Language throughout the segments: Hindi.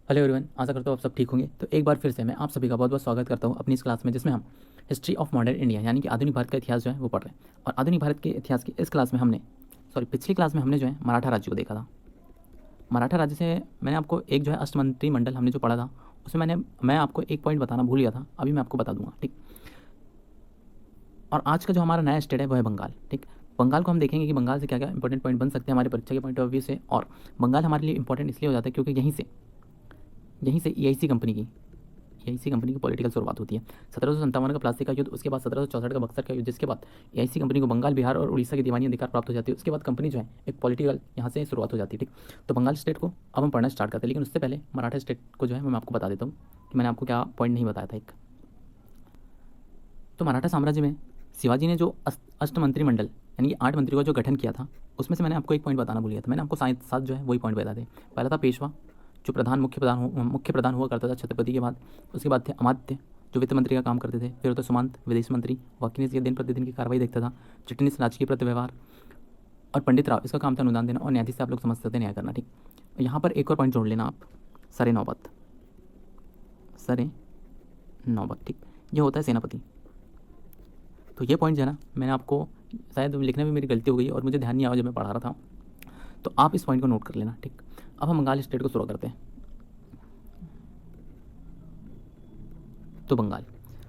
हेलो एवरीवन, आशा करता हूँ आप सब ठीक होंगे। तो एक बार फिर से मैं आप सभी का बहुत बहुत स्वागत करता हूँ अपनी इस क्लास में, जिसमें हम हिस्ट्री ऑफ मॉडर्न इंडिया यानी कि आधुनिक भारत का इतिहास जो है वो पढ़ रहे हैं। और आधुनिक भारत के इतिहास की इस क्लास में पिछली क्लास में हमने जो है मराठा राज्य को देखा था। मराठा राज्य से मैंने आपको एक जो है अष्टमंत्री मंडल हमने जो पढ़ा था, उसमें मैं आपको एक पॉइंट बताना भूल गया था, अभी मैं आपको बता दूंगा, ठीक। और आज का जो हमारा नया स्टेट है वो है बंगाल, ठीक। बंगाल को हम देखेंगे कि बंगाल से क्या क्या इंपॉर्टेंट पॉइंट बन सकते हैं हमारे परीक्षा के पॉइंट ऑफ व्यू से। और बंगाल हमारे लिए इंपॉर्टेंट इसलिए हो जाता है क्योंकि यहीं से ईआईसी कंपनी की पॉलिटिकल शुरुआत होती है। 1757 का प्लासी का युद्ध, उसके बाद 1764 का बक्सर का युद्ध, जिसके बाद ईआईसी कंपनी को बंगाल, बिहार और उड़ीसा की दीवानी अधिकार प्राप्त हो जाती है। उसके बाद कंपनी जो है एक पॉलिटिकल यहाँ से शुरुआत हो जाती है, ठीक। तो बंगाल स्टेट को अब हम पढ़ना स्टार्ट करते हैं, लेकिन उससे पहले मराठा स्टेट को जो है मैं आपको बता देता हूँ कि मैंने आपको क्या पॉइंट नहीं बताया था एक। तो मराठा साम्राज्य में शिवाजी ने जो अष्टमंत्रिमंडल यानी कि 8 मंत्रियों का जो गठन किया था, उसमें से मैंने आपको एक पॉइंट बताना भूल गया था। मैंने आपको साथ जो है वही पॉइंट बताए थे। पहला था पेशवा, जो मुख्य प्रधान हुआ करता था छत्रपति के बाद। उसके बाद थे अमात्य, जो वित्त मंत्री का काम करते थे। फिर होता सुमंत, विदेश मंत्री। वकील दिन प्रतिदिन की कार्रवाई देखता था। चिटनीस, राजकीय प्रति व्यवहार। और पंडित राव, इसका काम था अनुदान देना। और न्यायाधीश से आप लोग समझ सकते हैं न्याय करना, ठीक। यहाँ पर एक और पॉइंट जोड़ लेना आप, सरे नौबत, ठीक। ये होता है सेनापति। तो ये पॉइंट जो है ना, मैंने आपको शायद लिखने में मेरी गलती हो गई और मुझे ध्यान नहीं आया जब मैं पढ़ा रहा था, तो आप इस पॉइंट को नोट कर लेना, ठीक। अब हम बंगाल स्टेट को शुरू करते हैं। तो बंगाल,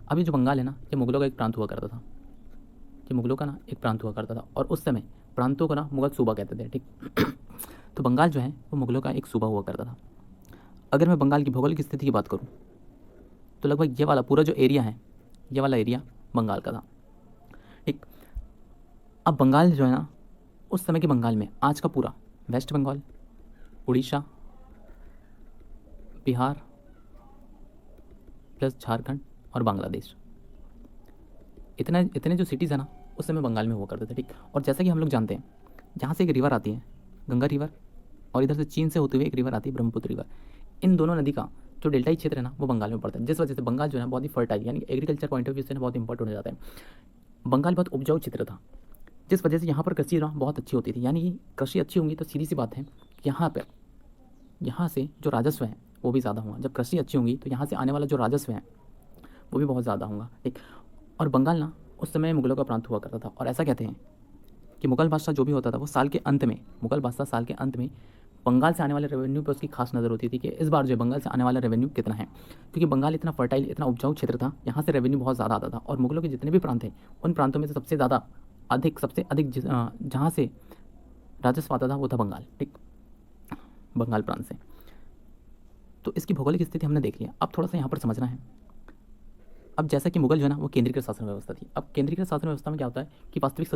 अभी जो बंगाल है ना, ये मुगलों का एक प्रांत हुआ करता था। ये मुगलों का ना एक प्रांत हुआ करता था, और उस समय प्रांतों को ना मुगल सूबा कहते थे, ठीक। तो बंगाल जो है वो मुगलों का एक सूबा हुआ करता था। अगर मैं बंगाल की भौगोलिक स्थिति की बात करूँ तो लगभग ये वाला पूरा जो एरिया है, ये वाला एरिया बंगाल का था, ठीक। अब बंगाल जो है ना, उस समय के बंगाल में आज का पूरा वेस्ट बंगाल, उड़ीसा, बिहार प्लस झारखंड और बांग्लादेश, इतने इतने जो सिटीज़ है ना, उस समय बंगाल में हुआ करते थे, ठीक। और जैसा कि हम लोग जानते हैं, जहाँ से एक रिवर आती है, गंगा रिवर, और इधर से चीन से होते हुए एक रिवर आती है, ब्रह्मपुत्र रिवर। इन दोनों नदी का जो डेल्टाई क्षेत्र है ना, वो बंगाल में पड़ता है, जिस वजह से बंगाल जो है बहुत ही फर्टाइल यानी एग्रीकल्चर पॉइंट ऑफ व्यू से ना बहुत इंपॉर्टेंट हो जाता है। बंगाल बहुत उपजाऊ क्षेत्र था, जिस वजह से यहाँ पर कृषि ना बहुत अच्छी होती थी। यानी कि कृषि अच्छी होंगी तो सीधी सी बात है, यहाँ से जो राजस्व है वो भी ज़्यादा होगा। जब कृषि अच्छी होंगी तो यहाँ से आने वाला जो राजस्व है वो भी बहुत ज़्यादा होगा, ठीक। और बंगाल ना उस समय मुगलों का प्रांत हुआ करता था, और ऐसा कहते हैं कि मुगल बादशाह जो भी होता था वो मुगल बादशाह साल के अंत में बंगाल से आने वाले रेवेन्यू पर उसकी खास नज़र होती थी कि इस बार जो है बंगाल से आने वाला रेवेन्यू कितना है, क्योंकि बंगाल इतना फर्टाइल, इतना उपजाऊ क्षेत्र था, यहाँ से रेवेन्यू बहुत ज़्यादा आता था। और मुगलों के जितने भी प्रांत हैं, उन प्रांतों में से सबसे अधिक जहाँ से राजस्व आता था वो था बंगाल, ठीक, बंगाल प्रांत से। तो इसकी भौगोलिक स्थिति हमने देख लिया। अब थोड़ा सा यहाँ पर समझना है। अब जैसा कि मुगल जो है ना वो केंद्रीकृत शासन व्यवस्था थी। अब केंद्रीकृत शासन व्यवस्था में क्या होता है कि वास्तविक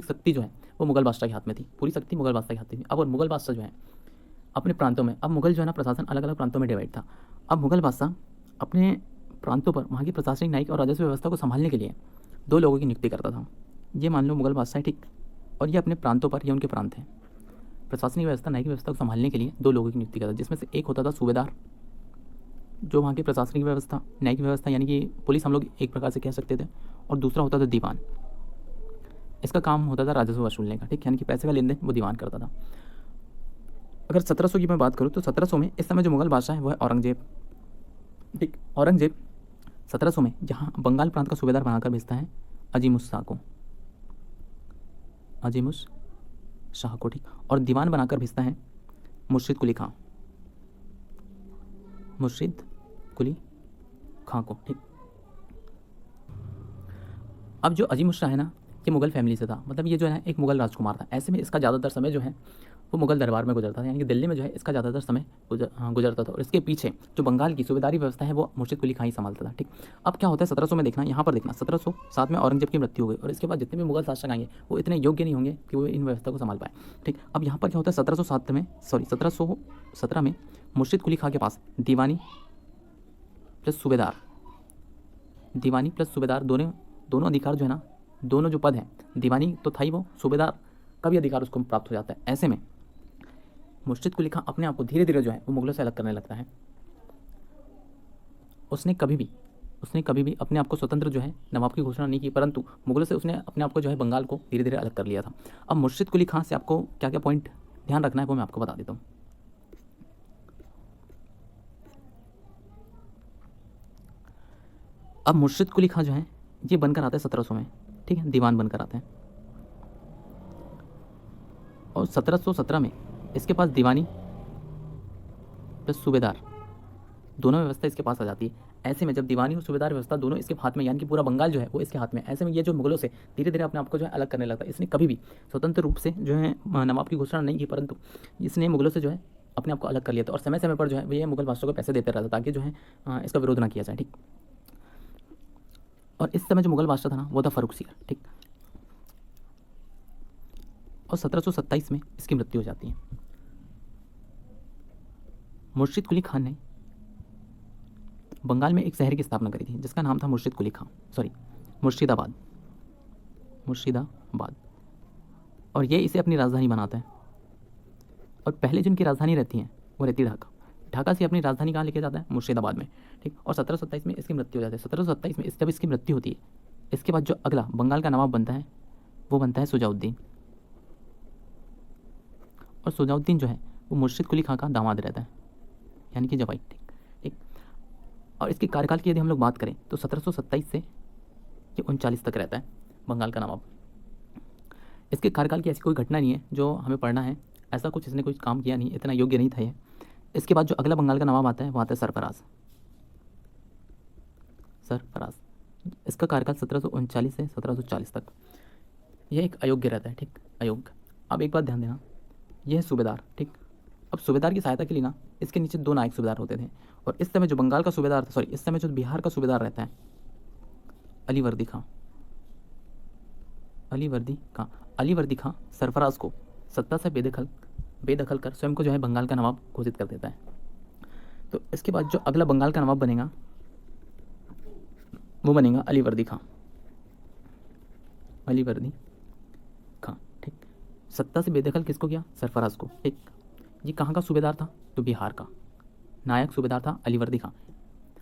शक्ति जो है वो मुगल बादशाह के हाथ में थी, पूरी शक्ति मुगल बादशाह के हाथ में थी। अब और मुगल बादशाह जो है अपने प्रांतों में, अब मुगल जो है ना प्रशासन अलग अलग प्रांतों में डिवाइड था। अब मुगल बादशाह अपने प्रांतों पर वहाँ की प्रशासनिक, न्यायिक और राजस्व व्यवस्था को संभालने के लिए 2 लोगों की नियुक्ति करता था। ये मान लो मुगल बादशाह, ठीक, और ये अपने प्रांतों पर, ये उनके प्रांत हैं, प्रशासनिक व्यवस्था, न्यायिक व्यवस्था को संभालने के लिए 2 लोगों की नियुक्ति करता था, जिसमें से एक होता था सूबेदार, जो वहाँ की प्रशासनिक व्यवस्था, न्यायिक व्यवस्था यानी कि पुलिस हम लोग एक प्रकार से कह सकते थे, और दूसरा होता था दीवान। इसका काम होता था राजस्व वसूलने का, ठीक, यानी कि पैसे का लेन देन वो दीवान करता था। अगर 1700 की मैं बात करूँ तो 1700 में इस समय जो मुगल बादशाह है वो है औरंगजेब, ठीक। औरंगजेब 1700 में जहाँ बंगाल प्रांत का सूबेदार बनाकर भेजता है अजीमुस शाह को, ठीक, और दीवान बनाकर भेजता है मुर्शिद कुली खां को, ठीक। अब जो अजीम शाह है ना, ये मुगल फैमिली से था, मतलब ये जो है ना एक मुगल राजकुमार था। ऐसे में इसका ज़्यादातर समय जो है वो मुगल दरबार में गुजरता था, यानी कि दिल्ली में जो है इसका ज़्यादातर समय गुजरता था। और इसके पीछे जो बंगाल की सूबेदारी व्यवस्था है वो मुर्शिद कुली खां ही संभालता था, ठीक। अब क्या होता है 1700 में देखना, यहाँ पर देखना, 1707 में औरंगजेब की मृत्यु हो गई, और इसके बाद जितने भी मुगल शासक आएंगे वो इतने योग्य नहीं होंगे कि वो इन व्यवस्था को संभाल पाए, ठीक। अब यहाँ पर क्या होता है 1717 में मुर्शिद कुली खां के पास दीवानी प्लस सूबेदार दोनों अधिकार जो है ना, दोनों जो पद हैं, दीवानी तो था ही, वो सूबेदार का भी अधिकार उसको प्राप्त हो जाता है। ऐसे में मुर्शिद कुली खां अपने आप को धीरे धीरे जो है वो मुगलों से अलग करने लगता है। उसने कभी भी अपने आप को स्वतंत्र जो है नवाब की घोषणा नहीं की, परंतु मुगलों से उसने अपने आप को जो है बंगाल को धीरे धीरे अलग कर लिया था। अब मुर्शिद कुली खां से आपको क्या क्या पॉइंट ध्यान रखना है वो मैं आपको बता देता हूँ। अब मुर्शिद कुली खां जो है ये बनकर आता है 1700 में, ठीक है, दीवान बनकर आते हैं। और 1717 में इसके पास दीवानी प्लस सूबेदार दोनों व्यवस्था इसके पास आ जाती है। ऐसे में जब दीवानी और सूबेदार व्यवस्था दोनों इसके हाथ में, यानी कि पूरा बंगाल जो है वो इसके हाथ में, ऐसे में ये जो मुगलों से धीरे धीरे अपने आप को जो है अलग करने लगता है। इसने कभी भी स्वतंत्र रूप से जो है नवाब की घोषणा नहीं की, परंतु इसने मुगलों से जो है अपने आप को अलग कर लिया था। और समय समय पर जो है ये मुगल बादशाह को पैसे देते रहता ताकि जो है इसका विरोध ना किया जाए, ठीक। और इस समय जो मुगल बादशाह था ना वो था फर्रुखसियर, ठीक। और 1727 में इसकी मृत्यु हो जाती है। मुर्शिद कुली खान ने बंगाल में एक शहर की स्थापना करी थी जिसका नाम था मुर्शिदाबाद। और ये इसे अपनी राजधानी बनाता है। और पहले जिनकी राजधानी रहती है वो रहती है ढाका से अपनी राजधानी कहाँ लेके जाता है, मुर्शिदाबाद में, ठीक। और 1727 में इसकी मृत्यु हो जाती है। 1727 में जब इसकी मृत्यु होती है, इसके बाद जो अगला बंगाल का नवाब बनता है वो बनता है सुजाउद्दीन। और सुजाउद्दीन जो है वो मुर्शिद कुली खां का दामाद रहता है, यानी कि जवाई, ठीक। और इसके कार्यकाल की यदि हम लोग बात करें तो 1727 से ये 39 तक रहता है बंगाल का नवाब। इसके कार्यकाल की ऐसी कोई घटना नहीं है जो हमें पढ़ना है, ऐसा कुछ इसने कोई काम किया नहीं, इतना योग्य नहीं था ये। इसके बाद जो अगला बंगाल का नवाब आता है वो आता है सरफराज। इसका कार्यकाल 1739 से 1740 तक। यह एक अयोग्य रहता है, ठीक, अयोग्य। अब एक बात ध्यान देना, यह है सूबेदार, ठीक। अब सूबेदार की सहायता के लिए ना इसके नीचे 2 नायक सूबेदार होते थे। और इस समय जो बंगाल का सूबेदार था, इस समय जो बिहार का सूबेदार रहता है अलीवर्दी खां सरफराज को सत्ता से बेदखल कर स्वयं को जो है बंगाल का नवाब घोषित कर देता है। तो इसके बाद जो अगला बंगाल का नवाब बनेगा वो बनेगा अलीवर्दी खां, ठीक। सत्ता से बेदखल किसको किया, सरफराज को, ठीक। ये कहाँ का सूबेदार था, तो बिहार का। नायक सूबेदार था अलीवर्दी खां।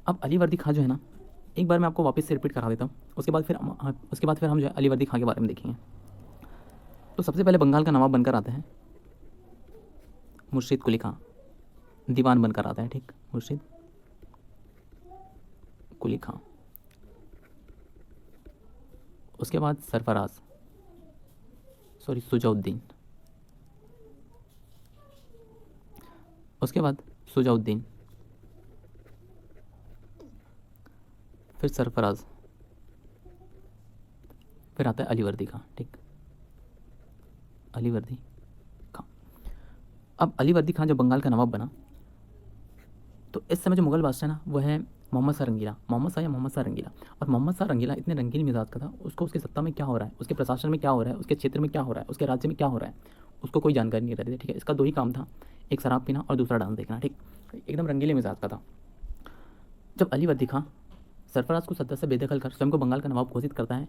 अब अलीवर्दी खां जो है ना, एक बार मैं आपको वापस से रिपीट करा देता हूँ, उसके बाद फिर हम जो है अलीवर्दी खां के बारे में देखेंगे। तो सबसे पहले बंगाल का नवाब बनकर आता है मुर्शिद कुली खां, दीवान बनकर आता है, ठीक, मुर्शिद कुली खां। उसके बाद सुजाउद्दीन, उसके बाद सुजाउद्दीन, फिर सरफराज, फिर आता है अलीवर्दी खां, ठीक, अलीवर्दी खां। अब अलीवर्दी खां जब बंगाल का नवाब बना तो इस समय जो मुगल बादशाह ना वो है मोहम्मद शाह रंगीला। और मोहम्मद शाह रंगीला इतने रंगीन मिजाज का था, उसको उसकी सत्ता में क्या हो रहा है, उसके प्रशासन में क्या हो रहा है, उसके क्षेत्र में क्या हो रहा है, उसके राज्य में क्या हो रहा है, उसको कोई जानकारी नहीं रहती थी, ठीक है। इसका 2 ही काम था, एक शराब पीना और दूसरा डांस देखना, ठीक। एकदम रंगीले मिजाज का था। जब अलीवर्दी खां सरफराज को सत्ता से बेदखल कर स्वयं को बंगाल का नवाब घोषित करता है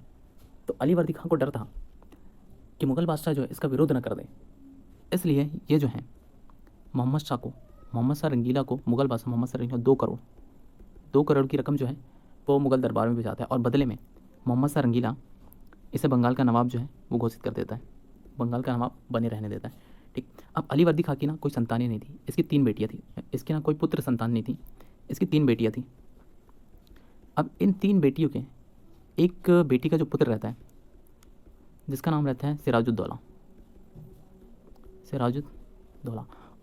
तो अलीवर्दी खां को डर था कि मुगल बादशाह जो है इसका विरोध न कर दे। इसलिए ये जो है मोहम्मद शाह रंगीला को मुगल बादशाह मोहम्मद शाह रंगीला 2 करोड़ की रकम जो है वो मुगल दरबार में भिजवाता है। और बदले में मोहम्मद शाह रंगीला इसे बंगाल का नवाब जो है वो घोषित कर देता है, बंगाल का नवाब बने रहने देता है, ठीक। अब अलीवर्दी खां की ना कोई संतानें नहीं थी, इसकी 3 बेटियाँ थी। इसकी ना कोई पुत्र संतान नहीं थी, इसकी 3 बेटियाँ थी। अब इन 3 बेटियों के एक बेटी का जो पुत्र रहता है जिसका नाम रहता है सिराजुद्दौला,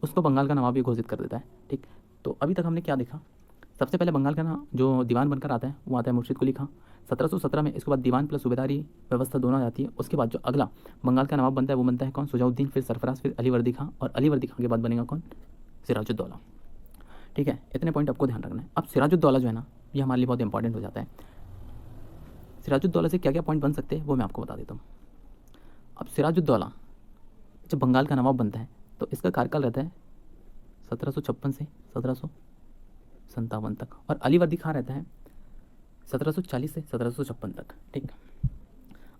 उसको बंगाल का नवाब भी घोषित कर देता है, ठीक। तो अभी तक हमने क्या देखा, सबसे पहले बंगाल का ना जो दीवान बनकर आता है वो आता है मुर्शिद कुली खां 1717 में। इसके बाद दीवान प्लस सूबेदारी व्यवस्था दोनों आ जाती है। उसके बाद जो अगला बंगाल का नवाब बनता है वो बनता है कौन, सुजाउद्दीन, फिर सरफराज, फिर अलीवर्दी खां, और अलीवर्दी खां के बाद बनेगा कौन, सिराजुद्दौला, ठीक है। इतने पॉइंट आपको ध्यान रखना है। अब सिराजुद्दौला जो है ना ये हमारे लिए बहुत इंपॉर्टेंट हो जाता है। सिराजुद्दौला से क्या क्या पॉइंट बन सकते हैं वो मैं आपको बता देता हूँ। अब सिराजुद्दौला जब बंगाल का नवाब बनता है तो इसका कार्यकाल रहता है 1756 से 1757 तक, और अलीवर्दी खां रहता है 1740 से 1756 तक, ठीक।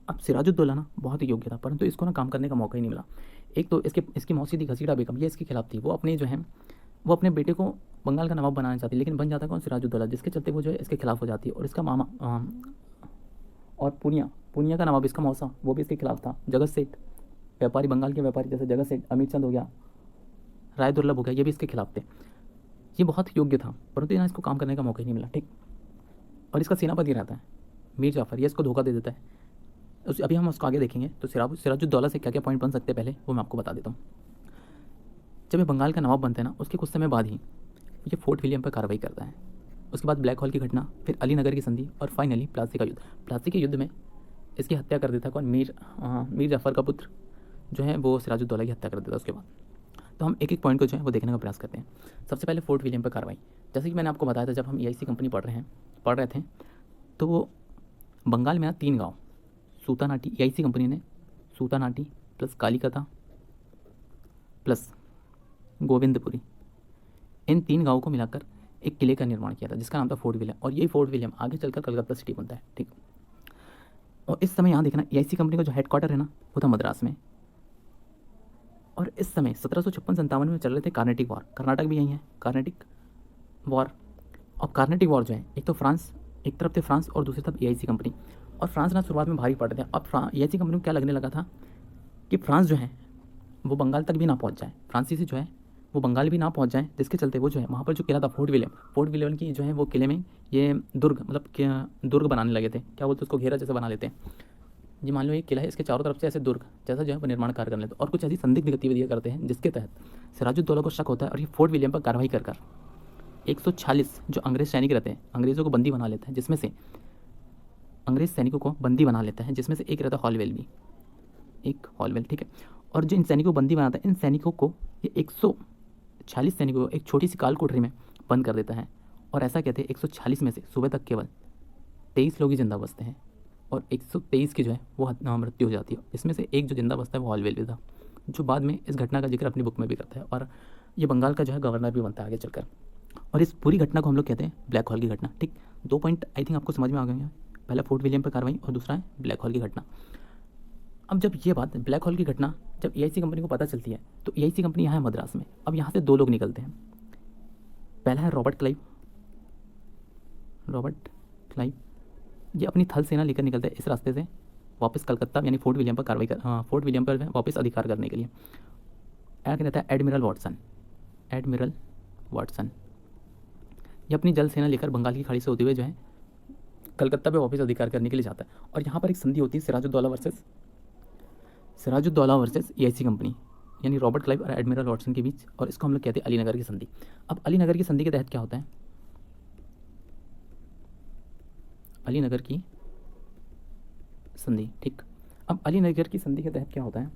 अब सिराजुद्दौला ना बहुत ही योग्य था, परंतु इसको ना काम करने का मौका ही नहीं मिला। एक तो इसकी मौसी थी घसीटा बेगम, ये इसके खिलाफ थी। वो अपने बेटे को बंगाल का नवाब बनाना चाहती, लेकिन बन जाता है कौन, सिराजुद्दौला, जिसके चलते वो जो है इसके खिलाफ हो जाती है। और इसका मामा और पूर्णिया का नवाब, इसका मौसा, वो भी इसके खिलाफ था। जगत सेठ व्यापारी, बंगाल के व्यापारी जैसे जगत सेठ, अमीर चंद हो गया, राय दुर्लभ हो गया, ये भी इसके खिलाफ थे। ये बहुत योग्य था, परंतु यहाँ इसको काम करने का मौका ही नहीं मिला, ठीक। और इसका सेनापति रहता है मीर जाफ़र, ये इसको धोखा दे देता है। अभी हम उसको आगे देखेंगे। तो सिराजुद्दौला से क्या क्या पॉइंट बन सकते हैं पहले वो मैं आपको बता देता हूँ। जब ये बंगाल का नवाब बनते हैं ना, उसके कुछ समय बाद ही ये फोर्ट विलियम पर कार्रवाई करता है। उसके बाद ब्लैक हॉल की घटना, फिर अली नगर की संधि और फाइनली प्लासी का युद्ध। प्लासी के युद्ध में इसकी हत्या कर देता है कौन? मीर जाफ़र का पुत्र जो है वो सिराजुद्दौला की हत्या कर देता है उसके बाद। तो हम एक एक पॉइंट को जो है वो देखने का प्रयास करते हैं। सबसे पहले फोर्ट विलियम पर कार्रवाई। जैसे कि मैंने आपको बताया था, जब हम EIC कंपनी पढ़ रहे थे, तो वो बंगाल में ना 3 गाँव सूतानाटी, EIC कंपनी ने सूतानाटी प्लस कालीकता प्लस गोविंदपुरी, इन 3 गाँवों को मिलाकर एक किले का निर्माण किया था जिसका नाम था फोर्ट विलियम। और यही फोर्ट विलियम आगे चलकर कलकत्ता सिटी बनता है, ठीक। और इस समय यहाँ देखना, EIC कंपनी का जो हेडक्वार्टर है ना वो था मद्रास में। और इस समय 1756-57 में चल रहे थे कार्नेटिक वॉर। कर्नाटक भी यही है, कार्नेटिक वॉर। और कार्नेटिक वॉर जो है, एक तो फ्रांस, एक तरफ थे फ्रांस और दूसरी तरफ EIC कंपनी। और फ्रांस ना शुरुआत में भारी पड़ रहे थे। अब EIC कंपनी को क्या लगने लगा था कि फ्रांस जो है वो बंगाल तक भी ना पहुंच जाए, फ्रांसीसी जो है वो बंगाल भी ना पहुंच जाए, जिसके चलते वो जो है वहाँ पर जो किला था फोर्ट विलियम की जो है वो किले में ये दुर्ग, मतलब क्या दुर्ग बनाने लगे थे, क्या बोलते उसको, घेरा जैसे बना लेते हैं। ये मान लो ये किला है, इसके चारों तरफ से ऐसे दुर्ग जैसा जो है वो निर्माण कार्य कर लेते हैं और कुछ ऐसी संदिग्ध गतिविधियाँ करते हैं जिसके तहत सिराजुद्दौला को शक होता है और ये फोर्ट विलियम पर कार्रवाई कर 146 जो अंग्रेज सैनिक रहते हैं, अंग्रेज़ों को बंदी बना लेता है, जिसमें से अंग्रेज सैनिकों को बंदी बना लेता है, जिसमें से एक रहता हॉलवेल भी, एक हॉलवेल, ठीक है। और जो इन सैनिकों को बंदी बनाता है, इन सैनिकों को ये 146 सैनिकों को एक छोटी सी काल कोठरी में बंद कर देता है। और ऐसा कहते हैं 146 में से सुबह तक केवल 23 लोग ही जिंदा बचते हैं और 123 की जो है वो मृत्यु हो जाती है। इसमें से एक जो जिंदा बचता है वो हॉलवेल भी था, जो बाद में इस घटना का जिक्र अपनी बुक में भी करता है और ये बंगाल का जो है गवर्नर भी बनता है आगे चलकर। और इस पूरी घटना को हम लोग कहते हैं ब्लैक हॉल की घटना, ठीक। 2 पॉइंट आई थिंक आपको समझ में आ गए हैं। पहला फोर्ट विलियम पर कार्रवाई और दूसरा है ब्लैक हॉल की घटना। अब जब ये बात ब्लैक हॉल की घटना जब EIC कंपनी को पता चलती है, तो EIC कंपनी यहाँ है मद्रास में। अब यहाँ से 2 लोग निकलते हैं। पहला है रॉबर्ट क्लाइव, ये अपनी थल सेना लेकर निकलता है इस रास्ते से वापस कलकत्ता, यानी फोर्ट विलियम पर फोर्ट विलियम पर वापस अधिकार करने के लिए। क्या रहता है एडमिरल वाटसन, ये अपनी जल सेना लेकर बंगाल की खाड़ी से होते हुए जो है कलकत्ता पे वापस अधिकार करने के लिए जाता है। और यहाँ पर एक संधि होती है सिराजुद्दौला वर्सेस EIC कंपनी, यानी रॉबर्ट क्लाइव और एडमिरल वाटसन के बीच, और इसको हम लोग कहते हैं अलीनगर की संधि। अब अलीनगर की संधि के तहत क्या होता है, अलीनगर की संधि, ठीक। अब अलीनगर की संधि के तहत क्या होता है,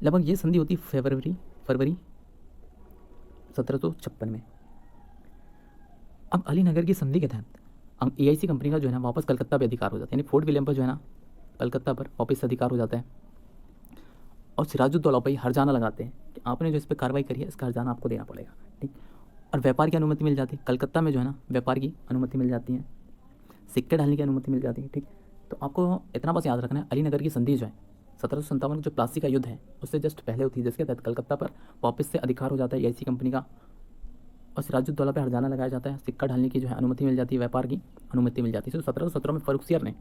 लगभग ये संधि होती है फरवरी 1756 में। अब अलीनगर की संधि के तहत EIC कंपनी का जो है ना वापस कलकत्ता पे अधिकार हो जाता है, यानी फोर्ट विलियम पर जो है ना कलकत्ता पर वापस अधिकार हो जाता है। और सिराजुद्दौला पर हर्जाना लगाते हैं कि आपने जो इस पर कार्रवाई करी है इसका हर्जाना आपको देना पड़ेगा, ठीक। और व्यापार की अनुमति मिल जाती है, कलकत्ता में जो है ना व्यापार की अनुमति मिल जाती है, सिक्के ढालने की अनुमति मिल जाती है, ठीक। तो आपको इतना बस याद रखना है, अलीनगर की संधि जो है 1757 जो प्लासी का युद्ध है उससे जस्ट पहले होती है, जिसके तहत कलकत्ता पर वापस से अधिकार हो जाता है EIC कंपनी का और सिराजुद्दौला पे हर्जाना लगाया जाता है, सिक्का ढालने की जो है अनुमति मिल जाती है, व्यापार की अनुमति मिल जाती है। तो 1717 में फर्रुखसियर ने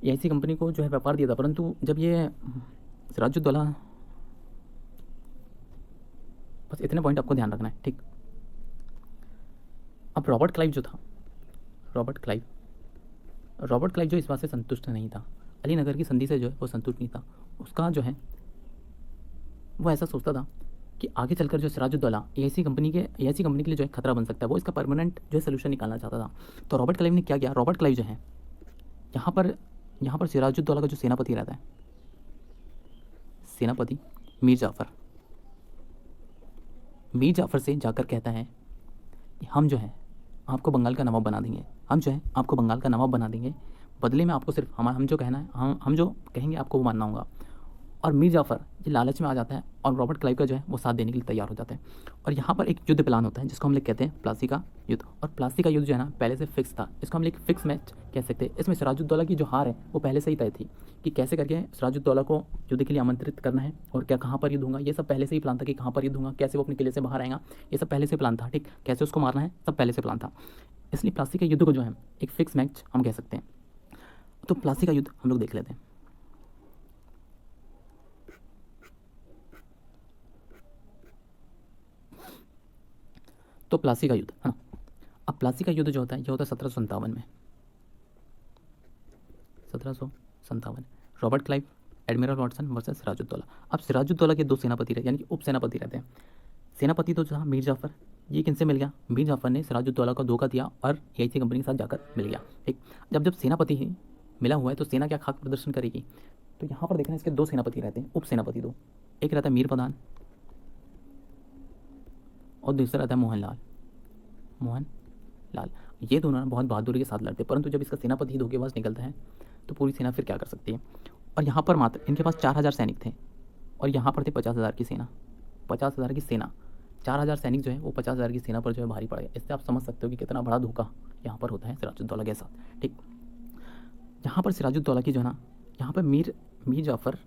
EIC कंपनी को जो है व्यापार दिया था, परंतु जब ये सिराजुद्दौला, बस इतने पॉइंट आपको ध्यान रखना है, ठीक। अब रॉबर्ट क्लाइव जो इस बात से संतुष्ट नहीं था, अलीनगर की संधि से जो है वो संतुष्ट नहीं था, उसका जो है वो ऐसा सोचता था कि आगे चलकर जो सिराजुद्दौला EIC कंपनी के लिए जो है खतरा बन सकता है, वो इसका परमानेंट जो है सोल्यूशन निकालना चाहता था। तो रॉबर्ट क्लाइव ने क्या किया, रॉबर्ट क्लाइव जो है यहाँ पर सिराजुद्दौला का जो सेनापति रहता है, सेनापति मीर जाफ़र से जाकर कहता है कि हम जो है आपको बंगाल का नवाब बना देंगे, बदले में आपको सिर्फ हम जो कहना है हम जो कहेंगे आपको वो मानना होगा। और मीर जाफ़र ये लालच में आ जाता है और रॉबर्ट क्लाइव का जो है वो साथ देने के लिए तैयार हो जाता है। और यहाँ पर एक युद्ध प्लान होता है जिसको हम लोग कहते हैं प्लासी का युद्ध। और प्लासी का युद्ध जो है ना पहले से फिक्स था, इसको हम लोग फिक्स मैच कह सकते हैं। इसमें सिराजुद्दौला की जो हार है वो पहले से ही तय थी कि कैसे करके सिराजुद्दौला को युद्ध के लिए आमंत्रित करना है और क्या कहाँ पर युद्ध होगा, ये सब पहले से ही प्लान था कि कहाँ पर युद्ध होगा, कैसे वो अपने किले से बाहर आएगा, ये सब पहले से प्लान था, ठीक। कैसे उसको मारना है सब पहले से प्लान था, इसलिए प्लासी के युद्ध को जो है एक फिक्स मैच हम कह सकते हैं। तो प्लासी का युद्ध हम लोग देख लेते हैं। तो प्लासी का युद्ध है ना, अब प्लासी का युद्ध जो होता है ये होता है 1757 में, 1757, Robert Clive, admiral Watson versus Sirajuddaula. अब सिराजुद्दौला के दो सेनापति रहते यानी कि उप सेनापति रहते हैं। सेनापति तो था मीर जाफ़र, ये किनसे मिल गया, मीर जाफ़र ने सिराजुद्दौला को धोखा दिया और एआईसी कंपनी के साथ जाकर मिल गया। ठीक, जब जब सेनापति ही मिला हुआ है तो सेना क्या खाक प्रदर्शन करेगी। तो यहाँ पर देखना इसके दो सेनापति रहते हैं, उप सेनापति दो, एक रहता है मीर प्रधान और दूसरा रहता है मोहन लाल। ये दोनों बहुत बहादुरी के साथ लड़ते, परंतु जब इसका सेनापति ही धोखेबाज निकलता है तो पूरी सेना फिर क्या कर सकती है। और यहाँ पर मात्र इनके पास 4000 सैनिक थे और यहाँ पर थे 50,000 की सेना, 50,000 की सेना, 4000 सैनिक जो है वो 50,000 की सेना पर जो है भारी पड़ गए। इससे आप समझ सकते हो कि कितना बड़ा धोखा यहाँ पर होता है सिराजुद्दौला के साथ। ठीक, यहाँ पर सिराजुद्दौला की जो है ना, यहाँ पर मीर जाफ़र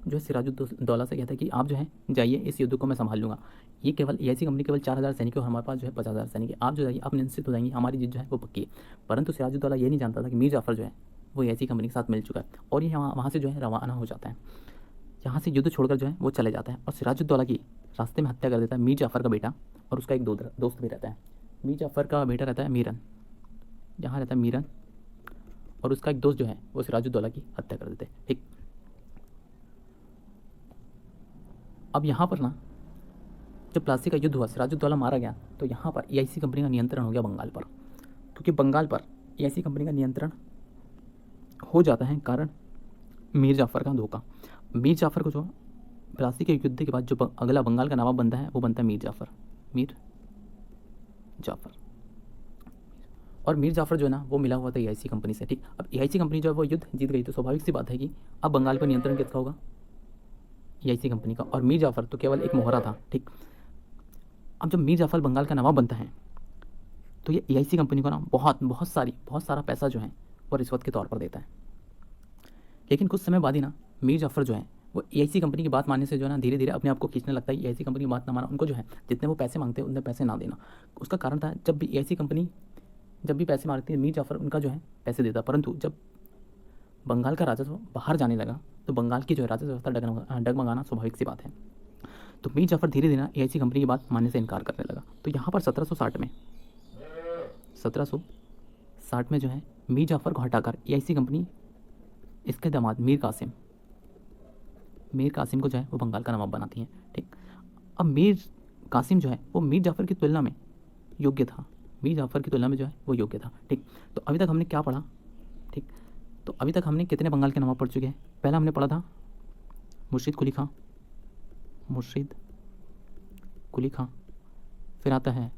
जो है सिराजुद्दौला से कहता है कि आप जो है जाइए, इस युद्ध को मैं संभाल लूँगा। ये केवल एआईसी कंपनी केवल 4000 सैनिक और हमारे पास जो है 50,000 सैनिक है, आप जो जाइए, आप निश्चित हो जाएंगे, हमारी जीत जो है वो पक्की है। परंतु सिराजुद्दौला ये नहीं जानता था कि मीर जाफ़र जो है वो एआईसी कंपनी के साथ मिल चुका है और ये वहाँ से जो है रवाना हो जाता है, यहाँ से युद्ध छोड़कर जो है वो चले जाता है और सिराजुद्दौला की रास्ते में हत्या कर देता है मीर जाफ़र का बेटा और उसका एक दोस्त भी रहता है। मीर जाफ़र का बेटा रहता है मीरन, यहाँ रहता है मीरन, और उसका एक दोस्त जो है वो सिराजुद्दौला की हत्या कर देते हैं। ठीक, अब यहाँ पर ना जब प्लासी का युद्ध हुआ, सिराजुद्दौला मारा गया, तो यहाँ पर एआईसी कंपनी का नियंत्रण हो गया बंगाल पर, क्योंकि बंगाल पर एआईसी कंपनी का नियंत्रण हो जाता है कारण मीर जाफ़र का धोखा। मीर जाफ़र को जो प्लासी के युद्ध के बाद जो अगला बंगाल का नवाब बनता है वो बनता है मीर जाफ़र। और मीर जाफ़र जो है ना वो मिला हुआ था एआईसी कंपनी से। ठीक, अब एआईसी कंपनी जो है वो युद्ध जीत गई तो स्वाभाविक सी बात है कि अब बंगाल पर नियंत्रण किसका होगा, एआईसी कंपनी का, और मीर जाफ़र तो केवल एक मोहरा था। ठीक, अब जब मीर जाफ़र बंगाल का नवाब बनता है तो ये एआईसी कंपनी को ना बहुत सारा पैसा जो है वो रिश्वत के तौर पर देता है। लेकिन कुछ समय बाद ही ना मीर जाफ़र जो है वो एआईसी कंपनी की बात मानने से जो है ना धीरे धीरे अपने आप को खींचने लगता है। एआईसी कंपनी की बात ना माना, उनको जो है जितने वो पैसे मांगते हैं उतने पैसे ना देना। उसका कारण था जब भी एआईसी कंपनी जब भी पैसे मांगती है मीर जाफ़र उनका जो है पैसे देता, परंतु जब बंगाल का राजस्व बाहर जाने लगा तो बंगाल की जो है राजस्व व्यवस्था डगमगाना स्वाभाविक सी बात है। तो मीर जाफ़र धीरे धीरे एआईसी कंपनी की बात मानने से इनकार करने लगा। तो यहाँ पर 1760 में जो है मीर जाफ़र को हटाकर एआईसी कंपनी इसके दामाद मीर कासिम को जो है वो बंगाल का नवाब बनाती है। ठीक, अब मीर कासिम जो है वो मीर जाफ़र की तुलना में योग्य था, मीर जाफ़र की तुलना में जो है वो योग्य था। ठीक, तो अभी तक हमने क्या पढ़ा। ठीक, तो अभी तक हमने कितने बंगाल के नवाब पढ़ चुके हैं। पहला हमने पढ़ा था मुर्शीद कुली खां, फिर आता है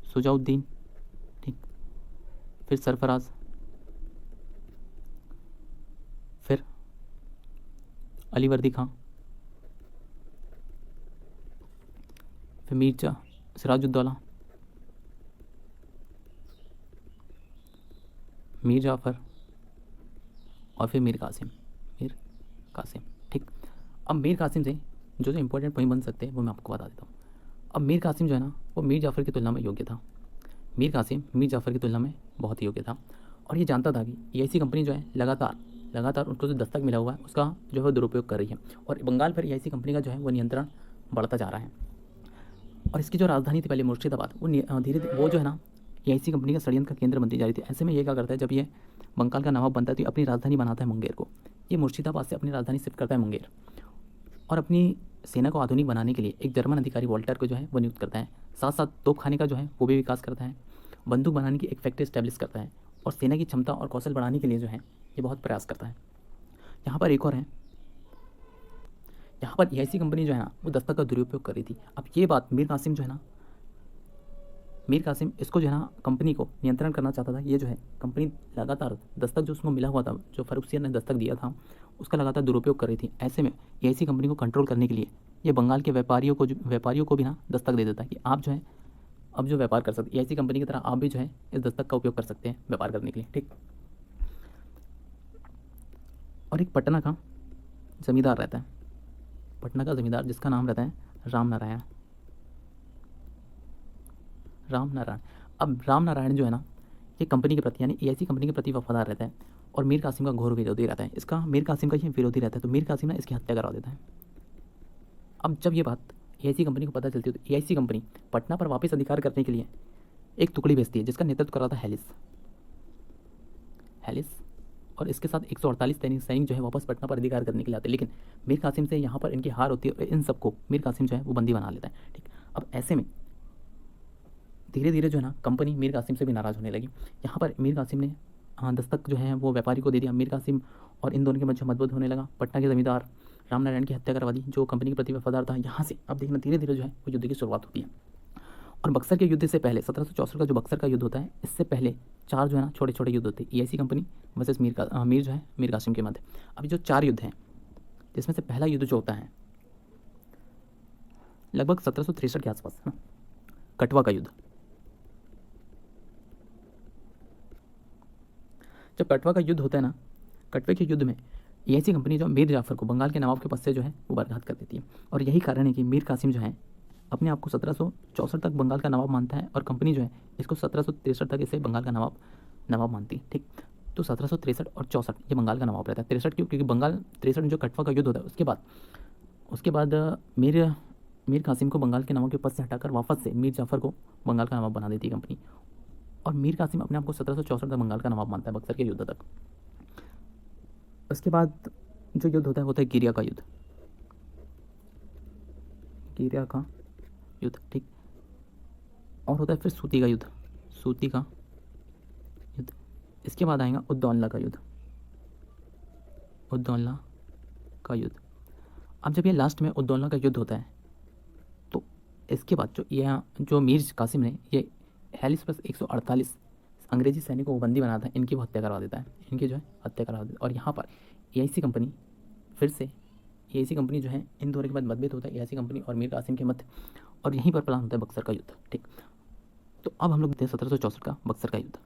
सुजाउद्दीन, ठीक, फिर सरफराज, फिर अलीवर्दी खां, फिर मीर सिराजुद्दौला, मीर जाफ़र और फिर मीर कासिम। ठीक, अब मीर कासिम से जो इंपॉर्टेंट पॉइंट बन सकते हैं वो मैं आपको बता देता हूँ। अब मीर कासिम जो है ना वो मीर जाफ़र की तुलना में योग्य था। मीर कासिम मीर जाफ़र की तुलना में बहुत ही योग्य था और ये जानता था कि एआईसी कंपनी जो है लगातार उनको जो दस्तक मिला हुआ है उसका जो है वो दुरुपयोग कर रही है और बंगाल पर एआईसी कंपनी का जो है वो नियंत्रण बढ़ता जा रहा है। और इसकी जो राजधानी थी पहले मुर्शिदाबाद, वो धीरे धीरे वो जो है ना एआईसी कंपनी का षड्यंत्र का केंद्र बनती जा रही थी। ऐसे में ये क्या करता है, जब ये बंगाल का नवाब बनता है तो ये अपनी राजधानी बनाता है मुंगेर को। ये मुर्शिदाबाद से अपनी राजधानी शिफ्ट करता है मुंगेर और अपनी सेना को आधुनिक बनाने के लिए एक जर्मन अधिकारी वॉल्टर को जो है वो नियुक्त करता है। साथ साथ तोपखाने का जो है वो भी विकास करता है, बंदूक बनाने की एक फैक्ट्री स्टैब्लिश करता है और सेना की क्षमता और कौशल बढ़ाने के लिए जो है ये बहुत प्रयास करता है। यहाँ पर एक और है, यहाँ पर एआईसी कंपनी जो है ना वो दस्तक का दुरुपयोग कर रही थी। अब ये बात मीर कासिम इसको जो है ना कंपनी को नियंत्रण करना चाहता था। ये जो है कंपनी लगातार दस्तक जो उसको मिला हुआ था, जो फर्रुखसियत ने दस्तक दिया था, उसका लगातार दुरुपयोग कर रही थी। ऐसे में एआईसी कंपनी को कंट्रोल करने के लिए ये बंगाल के व्यापारियों को भी ना दस्तक दे देता है कि आप जो है अब जो व्यापार कर सकते, एआईसी कंपनी की तरह आप भी जो है इस दस्तक का उपयोग कर सकते हैं व्यापार करने के लिए। ठीक, और एक पटना का जमींदार रहता है, जिसका नाम रहता है राम नारायण। अब राम नारायण जो है ना ये कंपनी के प्रति यानी एआईसी कंपनी के प्रति वफादार रहता है और मीर कासिम का घोर विरोधी रहता है। मीर कासिम का ये विरोधी रहता है, तो मीर कासिम ना इसकी हत्या करा देता है। अब जब ये बात एआईसी कंपनी को पता चलती है तो एआईसी कंपनी पटना पर वापस अधिकार करने के लिए एक टुकड़ी भेजती है जिसका नेतृत्व कर रहा था हेलिस, और इसके साथ 148 सैनिक जो है वापस पटना पर अधिकार करने के लिए आते हैं। लेकिन मीर कासिम से यहाँ पर इनकी हार होती है और इन सबको मीर कासिम जो है वो बंदी बना लेता है। ठीक, अब ऐसे में धीरे धीरे जो है ना कंपनी मीर कासिम से भी नाराज़ होने लगी। यहाँ पर मीर कासिम ने दस्तक जो है वो व्यापारी को दे दिया। मीर कासिम और इन दोनों के मध्य मतभेद होने लगा। पटना के जमींदार रामनारायण की हत्या करवा दी जो कंपनी के प्रति वफादार था। यहाँ से अब देखना धीरे धीरे जो है वो युद्ध की शुरुआत होती है। और बक्सर के युद्ध से पहले 1764 का जो बक्सर का युद्ध होता है, इससे पहले 4 जो है ना छोटे छोटे युद्ध होते हैं। EIC company versus Mir Qasim के मध्य। अभी जो 4 युद्ध हैं, जिसमें से पहला युद्ध जो होता है लगभग 1763 के आसपास, है ना, कटवा का युद्ध। जब कटवा का युद्ध होता है ना, कटवे के युद्ध में ईआईसी कंपनी जो मीर जाफर को बंगाल के नवाब के पद से जो है वो बर्खास्त कर देती है। और यही कारण है कि मीर कासिम जो है अपने आप को 1764 तक बंगाल का नवाब मानता है और कंपनी जो है इसको 1763 तक इसे बंगाल का नवाब मानती है। ठीक, तो 1763 और 64 ये बंगाल का नवाब रहता है। 63 क्यों? क्योंकि बंगाल 63 में जो कटवा का युद्ध होता है उसके बाद मीर कासिम को बंगाल के नवाब के पद से हटाकर वापस से मीर जाफर को बंगाल का नवाब बना देती है कंपनी। और मीर कासिम अपने आप को 1764 तक बंगाल का नवाब मानता है, बक्सर के युद्ध तक। उसके बाद जो युद्ध होता है गिरिया का युद्ध। ठीक, और होता है फिर सूती का युद्ध। इसके बाद आएगा उद्दौला का युद्ध। अब जब ये लास्ट में उद्दौला का युद्ध होता है तो इसके बाद जो मीर कासिम ने ये हेलिस प्लस 148 अंग्रेजी सैनिकों को बंदी बना था, इनकी वो हत्या करवा देता है। और यहाँ पर ईआईसी कंपनी जो है इन दोनों के बाद मतभेद होता है ईआईसी कंपनी और मीर कासिम के मध्य, और यहीं पर प्लान होता है बक्सर का युद्ध। ठीक, तो अब हम लोग देखते हैं 1764 का बक्सर का युद्ध।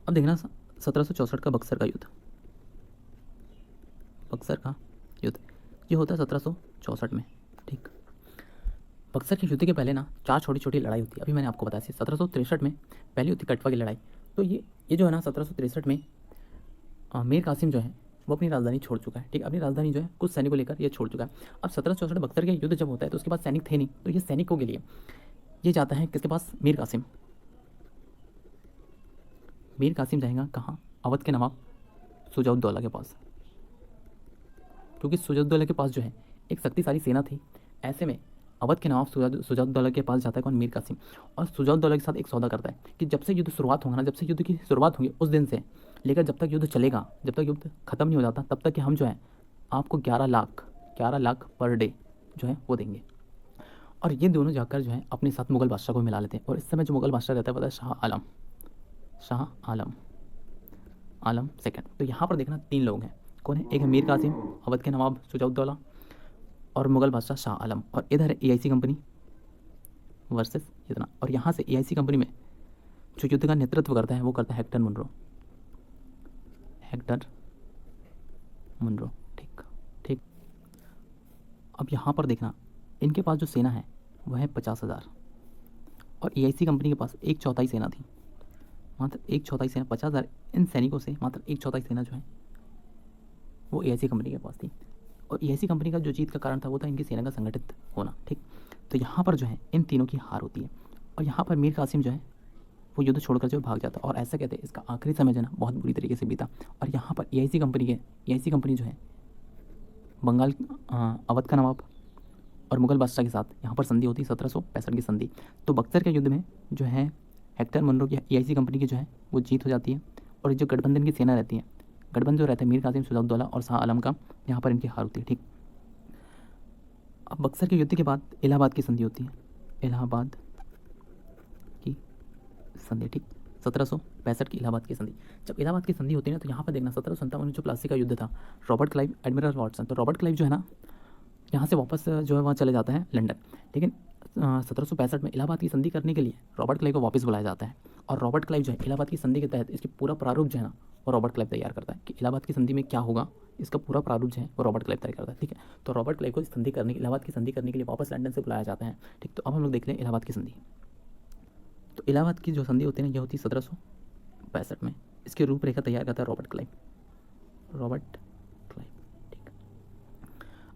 अब देखना 1764 का बक्सर का युद्ध ये होता है 1764 में। ठीक, बक्सर के युद्ध के पहले ना 4 छोटी छोटी लड़ाई होती है। अभी मैंने आपको बताया 1763 में पहली होती कटवा की लड़ाई। तो ये जो है ना 1763 में मीर कासिम जो है वो अपनी राजधानी छोड़ चुका है। ठीक, अपनी राजधानी जो है कुछ सैनिकों को लेकर ये छोड़ चुका है। अब 1764 बक्सर के युद्ध जब होता है तो उसके पास सैनिक थे नहीं, तो ये सैनिकों के लिए ये जाता है किसके पास? मीर कासिम जाएगा कहाँ? अवध के नवाब सुजाउद्दौला के पास, क्योंकि सुजाउद्दौला के पास जो है एक शक्तिशाली सेना थी। ऐसे में अवध के नवाब सुजाउद्दौला के पास जाता है कौन? मीर कासिम। और सुजाउद्दौला के साथ एक सौदा करता है कि जब से युद्ध शुरुआत होगा ना, जब से युद्ध की शुरुआत होगी उस दिन से लेकर जब तक युद्ध चलेगा, जब तक युद्ध खत्म नहीं हो जाता, तब तक कि हम जो है आपको 11 लाख पर डे जो है वो देंगे। और ये दोनों जाकर जो है अपने साथ मुगल बादशाह को मिला लेते हैं। और इस समय जो मुगल बादशाह रहता है पता है? शाह आलम सेकंड। तो यहाँ पर देखना 3 लोग हैं। कौन है? एक है मीर कासिम, अवध के नवाब सुजाउद्दौला, और मुगल बादशाह शाह आलम। और इधर है ईआईसी कंपनी वर्सेस इतना। और यहाँ से ईआईसी कंपनी में जो युद्ध का नेतृत्व करता है वो करता है हेक्टर मुनरो। ठीक, अब यहाँ पर देखना इनके पास जो सेना है वह है 50,000 और ईआईसी कंपनी के पास 1/4 सेना थी। मात्र 1/4 सेना, 50,000 इन सैनिकों से मात्र 1/4 सेना जो है वो ईआईसी कंपनी के पास थी। और ईआईसी कंपनी का जो जीत का कारण था वो था इनकी सेना का संगठित होना। ठीक, तो यहाँ पर जो है इन तीनों की हार होती है और यहाँ पर मीर कासिम जो है वो युद्ध छोड़कर जो भाग जाता है। और ऐसा कहते हैं इसका आखिरी समय जो है ना बहुत बुरी तरीके से बीता। और यहाँ पर ईआईसी कंपनी जो है बंगाल अवध का नवाब और मुगल बादशाह के साथ यहाँ पर संधि होती है 1765 की संधि। तो बक्सर के युद्ध में जो है हेक्टर मनरो की एआईसी कंपनी की जो है वो जीत हो जाती है, और जो गठबंधन की सेना रहती है, गठबंधन जो रहता है मीर कासिम, शुजाउद्दौला और शाह आलम का, यहाँ पर इनकी हार होती है। ठीक, अब बक्सर के युद्ध के बाद इलाहाबाद की संधि होती है, इलाहाबाद की संधि। ठीक, 1765 की इलाहाबाद की संधि। जब इलाहाबाद की संधि होती है ना, तो यहाँ पर देखना 1757 जो प्लासी का युद्ध था, रॉबर्ट क्लाइव, एडमिरल वाटसन, तो रॉबर्ट क्लाइव जो है ना यहाँ से वापस जो है वहाँ चले जाता है लंदन, लेकिन 1765 में इलाहाबाद की संधि करने के लिए रॉबर्ट क्लाइव को वापस बुलाया जाता है, और रॉबर्ट क्लाइव जो है इलाहाबाद की संधि के तहत इसकी पूरा प्रारूप जो है ना वो रॉबर्ट क्लाइव तैयार करता है कि इलाहाबाद की संधि में क्या होगा, इसका पूरा प्रारूप जो है वो रॉबर्ट क्लाइव तैयार करता है। ठीक है, तो रॉबर्ट क्लाइव को संधि करने इलाहाबाद की संधि करने के लिए वापस लंदन से बुलाया जाता है। ठीक, तो अब हम लोग देख लें इलाहाबाद की संधि। तो इलाहाबाद की जो संधि होती है ना, यह होती है 1765 में। इसकी रूपरेखा तैयार करता है रॉबर्ट क्लाइव। ठीक,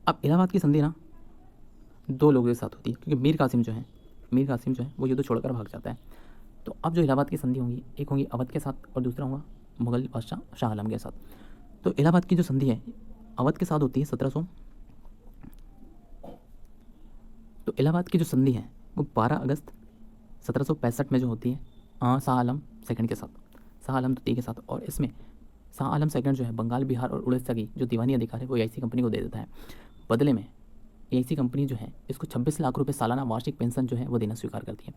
अब इलाहाबाद की संधि ना दो लोगों के साथ होती है, क्योंकि मीर कासिम जो है वो युद्ध छोड़कर भाग जाता है। तो अब जो इलाहाबाद की संधि होंगी, एक होंगी अवध के साथ और दूसरा होगा मुगल बादशाह शाह आलम के साथ। तो इलाहाबाद की जो संधि है अवध के साथ होती है 1700। तो इलाहाबाद की जो संधि है वो 12 अगस्त 1765 में जो होती है शाह आलम सेकंड के साथ, शाह आलम द्वितीय के साथ, और इसमें शाह आलम सेकंड जो है बंगाल, बिहार और उड़ीसा की जो दीवानी अधिकार है वो एआईसी कंपनी को दे देता है। बदले में एआईसी कंपनी जो है इसको 26 लाख रुपए सालाना वार्षिक पेंशन जो है वो देना स्वीकार करती है,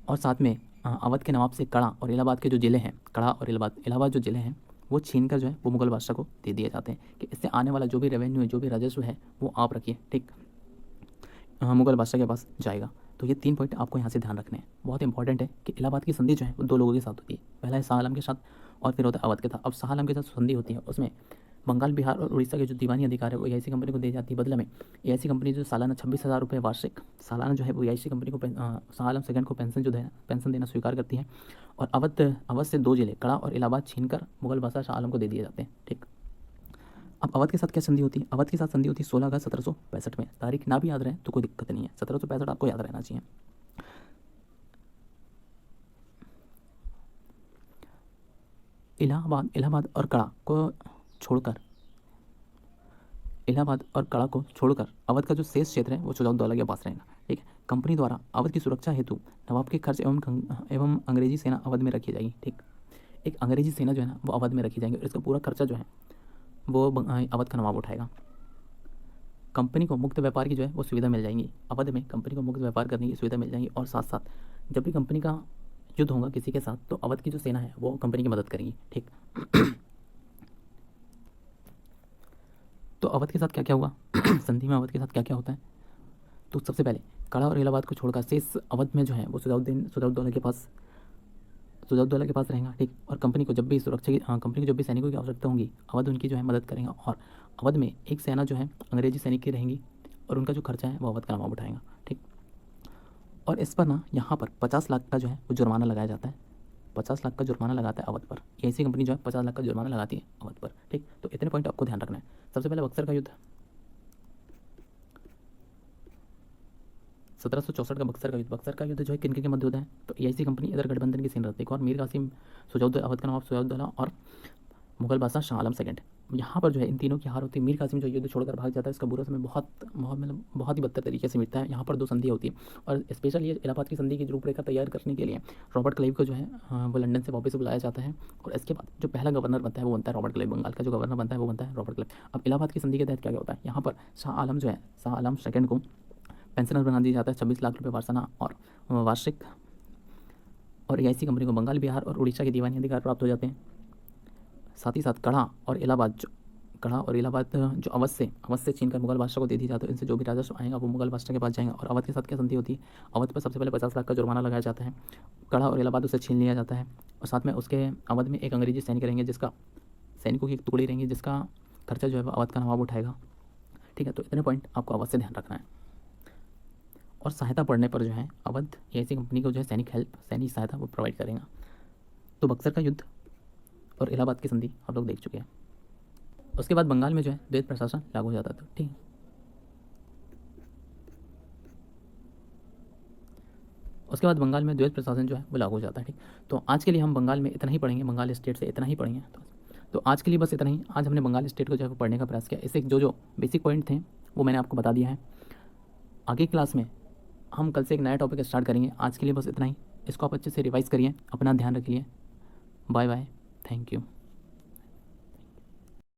और साथ में अवध के नवाब से कड़ा और इलाहाबाद के जो जिले हैं, कड़ा और इलाहाबाद जो जिले हैं वो छीन कर जो है वो मुगल बादशाह को दे दिए जाते हैं कि इससे आने वाला जो भी रेवेन्यू है, जो भी राजस्व है वो आप रखिए। ठीक, मुगल बादशाह के पास जाएगा। तो ये 3 पॉइंट आपको यहाँ से ध्यान रखने हैं, बहुत इंपॉर्टेंट है कि इलाहाबाद की संधि जो है वो 2 लोगों के साथ होती है, पहला है शाह आलम के साथ और फिर होता है अवध के साथ। अब शाह आलम के साथ संधि होती है, उसमें बंगाल, बिहार और उड़ीसा के जो दीवानी अधिकार है वो एआईसी कंपनी को दी जाती है। बदले में एआईसी कंपनी जो सालाना 26,000 रुपये वार्षिक सालाना जो है वो एआईसी कंपनी को शाह आलम सेकंड को पेंशन देना स्वीकार करती है, और अवध से 2 जिले कड़ा और इलाहाबाद छीनकर मुगल बादशाह शाह आलम को दे दिए जाते हैं। ठीक, अब अवध के साथ क्या संधि होती है? अवध के साथ संधि होती है 16 अगस्त 1765 में। तारीख ना भी याद रहे तो कोई दिक्कत नहीं है, 1765 आपको याद रहना चाहिए। इलाहाबाद और कड़ा को छोड़कर अवध का जो शेष क्षेत्र है वो शुजाउद्दौला के पास रहेगा। ठीक है, कंपनी द्वारा अवध की सुरक्षा हेतु नवाब के खर्च एवं अंग्रेजी सेना अवध में रखी जाएगी। ठीक, एक अंग्रेजी सेना जो है ना वो अवध में रखी जाएगी, और इसका पूरा खर्चा जो है वो अवध का नवाब उठाएगा। कंपनी को मुक्त व्यापार की जो है वो सुविधा मिल जाएगी, अवध में कंपनी को मुक्त व्यापार करने की सुविधा मिल जाएगी, और साथ साथ जब भी कंपनी का युद्ध होगा किसी के साथ तो अवध की जो सेना है वो कंपनी की मदद करेगी। ठीक, तो अवध के साथ क्या क्या हुआ संधि में अवध के साथ क्या क्या होता है? तो सबसे पहले कड़ा और इलाहाबाद को छोड़कर शेष अवध में जो है वो शुजाउद्दौला के पास रहेगा। ठीक, और कंपनी को जब भी सैनिकों की आवश्यकता होगी अवध उनकी जो है मदद करेगा, और अवध में एक सेना जो है अंग्रेजी सैनिक की रहेंगी, और उनका जो खर्चा है वो अवध का नवाब उठाएगा। ठीक, और इस पर ना यहाँ पर 50 लाख का जो है वो जुर्माना लगाया जाता है, 50 लाख का जुर्माना लगाता है अवध पर। एआईसी कंपनी जो है 50 लाख का जुर्माना लगाती है अवध पर। ठीक, तो इतने पॉइंट आपको ध्यान रखना है। सबसे पहले बक्सर का युद्ध 1764 का बक्सर का युद्ध जो है किन के मध्य होता है? तो एआईसी कंपनी इधर गठबंधन की सेना रहती है, और मीर कासिम, अवध का नवाब शुजाउद्दौला और मुगल बादशाह शाह आलम सेकंड। यहाँ पर जो है इन तीनों की हार होती है। मीर कासिम जो युद्ध छोड़कर भाग जाता है, इसका बुरा समय बहुत ही बदतर तरीके से मिटता है। यहाँ पर 2 संधि होती है, और स्पेशल ये इलाहाबाद की संधि की रूपरेखा तैयार करने के लिए रॉबर्ट क्लाइव को जो है वो लंदन से वापस बुलाया जाता है, और इसके बाद जो पहला गवर्नर बनता है वो बनता है रॉबर्ट क्लाइव। बंगाल का जो गवर्नर बनता है वो बनता है रॉबर्ट क्लाइव। अब इलाहाबाद की संधि के तहत क्या होता है? यहाँ पर शाह आलम सेकंड को पेंशनर बना दिया जाता है, 26 लाख रुपये वार्षिक और वार्षिक, और एआईसी कंपनी को बंगाल, बिहार और उड़ीसा के दीवानी अधिकार प्राप्त हो जाते हैं। साथ ही साथ कड़ा और इलाहाबाद जो अवध से छीनकर मुगल बादशाह को दे दिया जाता है। इनसे जो भी राजस्व आएगा वो मुगल बादशाह के पास जाएगा। और अवध के साथ क्या संधि होती है? अवध पर सबसे पहले 50 लाख का जुर्माना लगाया जाता है, कड़ा और इलाहाबाद उसे छीन लिया जाता है, और साथ में उसके अवध में एक अंग्रेजी सैनिक रहेंगे, सैनिकों की एक टुकड़ी रहेंगी जिसका खर्चा जो है वो अवध का नवाब उठाएगा। ठीक है, तो इतने पॉइंट आपको अवध से ध्यान रखना है। और सहायता पड़ने पर जो है अवध एआईसी कंपनी को जो है सैनिक सहायता वो प्रोवाइड करेगा। तो बक्सर का युद्ध और इलाहाबाद की संधि आप लोग देख चुके हैं। उसके बाद बंगाल में जो है द्वैत प्रशासन लागू हो जाता था। ठीक, उसके बाद बंगाल में द्वैत प्रशासन जो है वो लागू हो जाता है। ठीक, तो आज के लिए हम बंगाल में इतना ही पढ़ेंगे, बंगाल स्टेट से इतना ही पढ़ेंगे। तो आज के लिए बस इतना ही। आज हमने बंगाल स्टेट को जो है पढ़ने का प्रयास किया। इससे जो बेसिक पॉइंट थे वो मैंने आपको बता दिया है। आगे क्लास में हम कल से एक नया टॉपिक स्टार्ट करेंगे। आज के लिए बस इतना ही। इसको आप अच्छे से रिवाइज़ करिए, अपना ध्यान रखिए। Bye bye, thank you.